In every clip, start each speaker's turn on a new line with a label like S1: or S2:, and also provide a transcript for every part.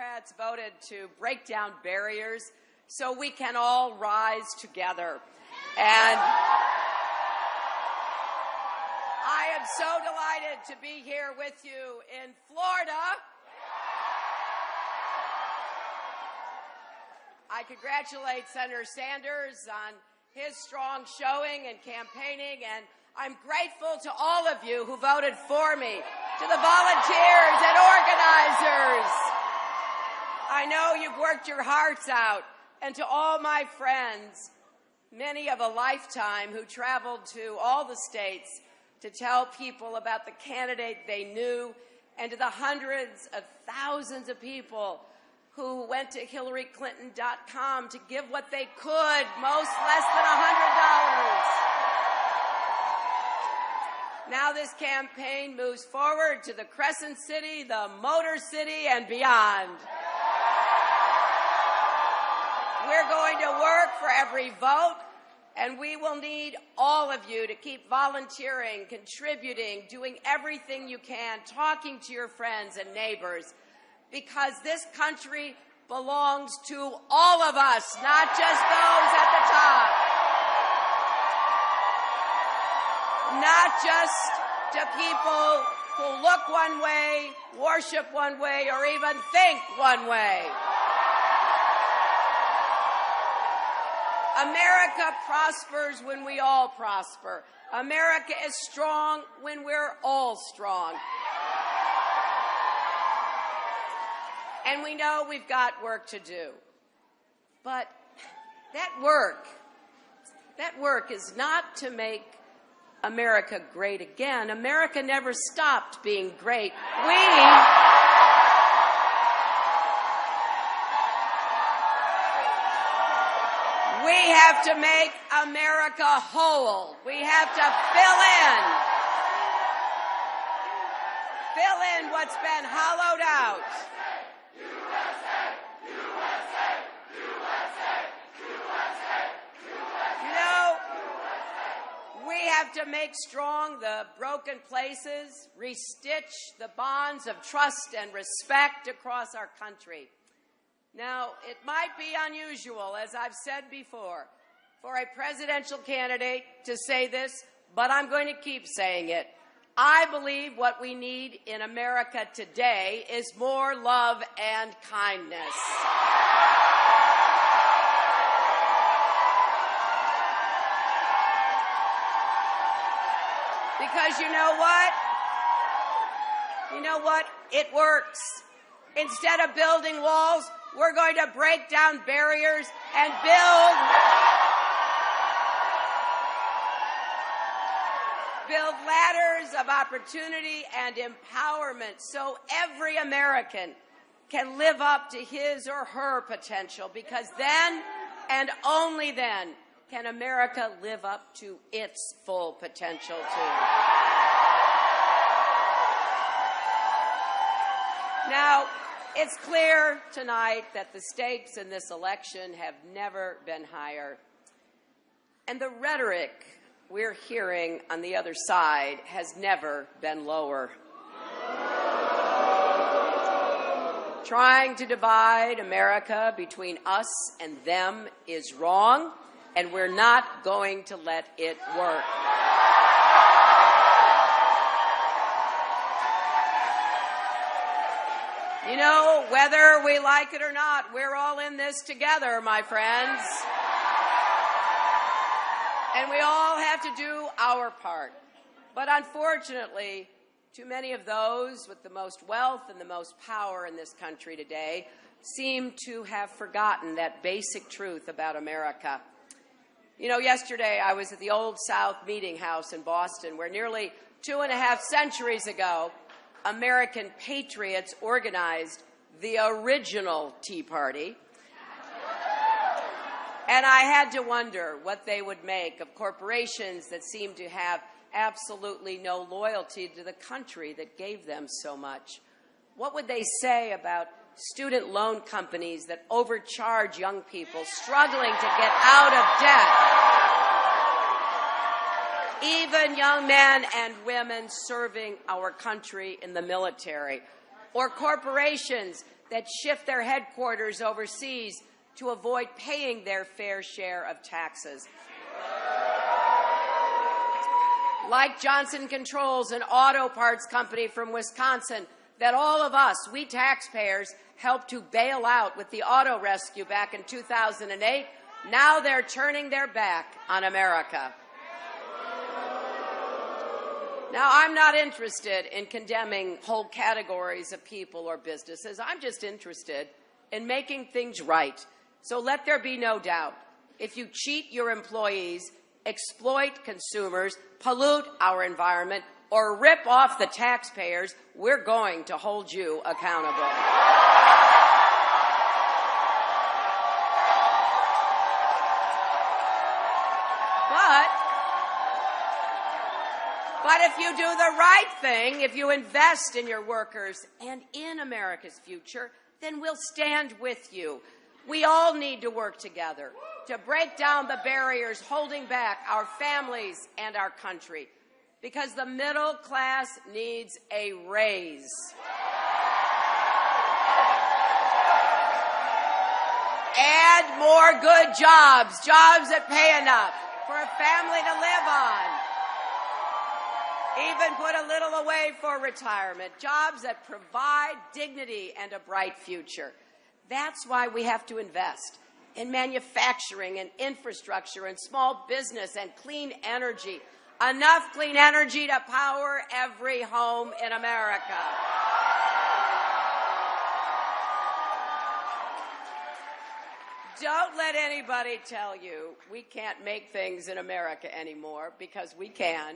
S1: Democrats voted to break down barriers so we can all rise together. And I am so delighted to be here with you in Florida. I congratulate Senator Sanders on his strong showing and campaigning, and I'm grateful to all of you who voted for me, to the volunteers and organizers. I know you've worked your hearts out, and to all my friends, many of a lifetime who traveled to all the states to tell people about the candidate they knew, and to the hundreds of thousands of people who went to HillaryClinton.com to give what they could, most less than $100. Now this campaign moves forward to the Crescent City, the Motor City, and beyond. We're going to work for every vote, and we will need all of you to keep volunteering, contributing, doing everything you can, talking to your friends and neighbors, because this country belongs to all of us, not just those at the top. Not just to people who look one way, worship one way, or even think one way. America prospers when we all prosper. America is strong when we're all strong. And we know we've got work to do. But that work is not to make America great again. America never stopped being great. We have to make America whole. We have to fill in what's been hollowed out. We have to make strong the broken places, restitch the bonds of trust and respect across our country. Now, it might be unusual, as I've said before, for a presidential candidate to say this, but I'm going to keep saying it. I believe what we need in America today is more love and kindness. Because you know what? It works. Instead of building walls, we're going to break down barriers and build ladders of opportunity and empowerment so every American can live up to his or her potential, because then and only then can America live up to its full potential too. Now, it's clear tonight that the stakes in this election have never been higher, and the rhetoric we're hearing on the other side has never been lower. Trying to divide America between us and them is wrong, and we're not going to let it work. You know, whether we like it or not, we're all in this together, my friends. And we all have to do our part. But unfortunately, too many of those with the most wealth and the most power in this country today seem to have forgotten that basic truth about America. You know, yesterday I was at the Old South Meeting House in Boston, where nearly 2.5 centuries ago, American patriots organized the original Tea Party. And I had to wonder what they would make of corporations that seem to have absolutely no loyalty to the country that gave them so much. What would they say about student loan companies that overcharge young people struggling to get out of debt? Even young men and women serving our country in the military, or corporations that shift their headquarters overseas to avoid paying their fair share of taxes. Like Johnson Controls, an auto parts company from Wisconsin that all of us, we taxpayers, helped to bail out with the auto rescue back in 2008, now they're turning their back on America. Now, I'm not interested in condemning whole categories of people or businesses. I'm just interested in making things right. So let there be no doubt. If you cheat your employees, exploit consumers, pollute our environment, or rip off the taxpayers, we're going to hold you accountable. But if you do the right thing, if you invest in your workers and in America's future, then we'll stand with you. We all need to work together to break down the barriers holding back our families and our country, because the middle class needs a raise. And more good jobs, jobs that pay enough for a family to live on. Even put a little away for retirement, jobs that provide dignity and a bright future. That's why we have to invest in manufacturing and infrastructure and small business and clean energy. Enough clean energy to power every home in America. Don't let anybody tell you we can't make things in America anymore, because we can,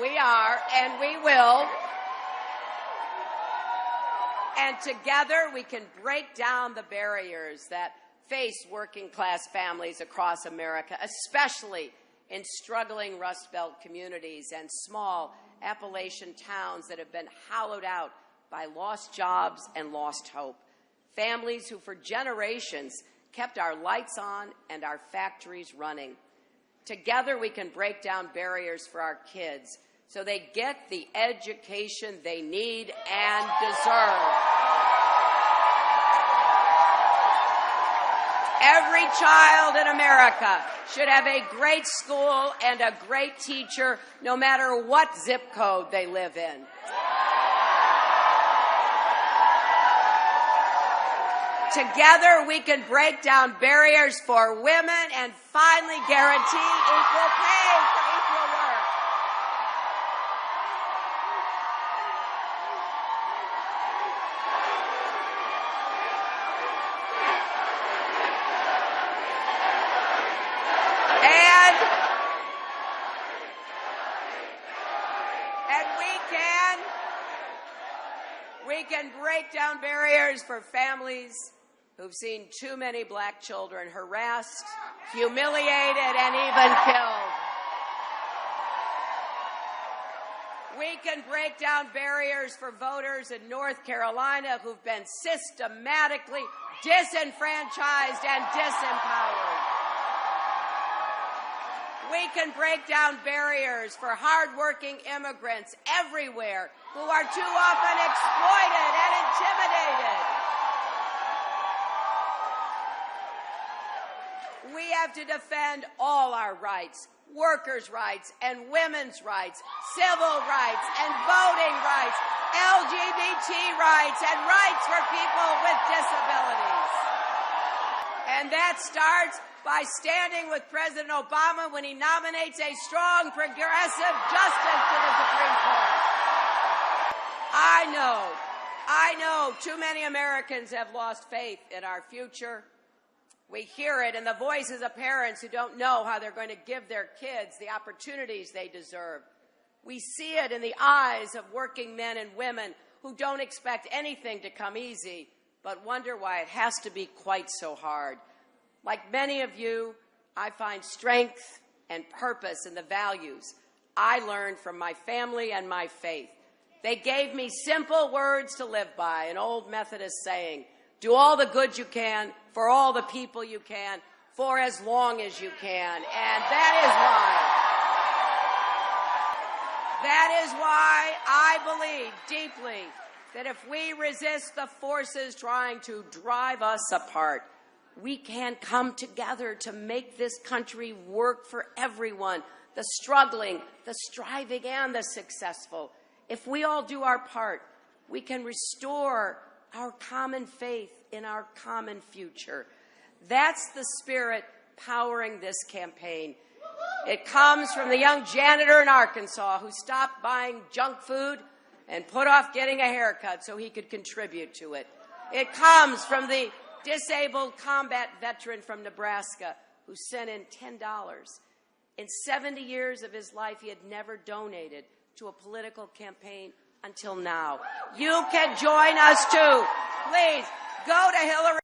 S1: we are, and we will. And together we can break down the barriers that face working class families across America, especially in struggling Rust Belt communities and small Appalachian towns that have been hollowed out by lost jobs and lost hope. Families who for generations kept our lights on and our factories running. Together we can break down barriers for our kids so they get the education they need and deserve. Every child in America should have a great school and a great teacher, no matter what zip code they live in. Together, we can break down barriers for women and finally guarantee equal pay for equal work. And we can break down barriers for families who've seen too many black children harassed, humiliated, and even killed. We can break down barriers for voters in North Carolina who've been systematically disenfranchised and disempowered. We can break down barriers for hardworking immigrants everywhere who are too often exploited and intimidated. We have to defend all our rights, workers' rights and women's rights, civil rights and voting rights, LGBT rights and rights for people with disabilities. And that starts by standing with President Obama when he nominates a strong, progressive justice to the Supreme Court. I know too many Americans have lost faith in our future. We hear it in the voices of parents who don't know how they're going to give their kids the opportunities they deserve. We see it in the eyes of working men and women who don't expect anything to come easy, but wonder why it has to be quite so hard. Like many of you, I find strength and purpose in the values I learned from my family and my faith. They gave me simple words to live by, an old Methodist saying, do all the good you can for all the people you can for as long as you can. And that is why I believe deeply that if we resist the forces trying to drive us apart, we can come together to make this country work for everyone, the struggling, the striving, and the successful. If we all do our part, we can restore our common faith in our common future. That's the spirit powering this campaign. It comes from the young janitor in Arkansas who stopped buying junk food and put off getting a haircut so he could contribute to it. It comes from the disabled combat veteran from Nebraska who sent in $10. In 70 years of his life, he had never donated to a political campaign until now. You can join us too. Please go to Hillary.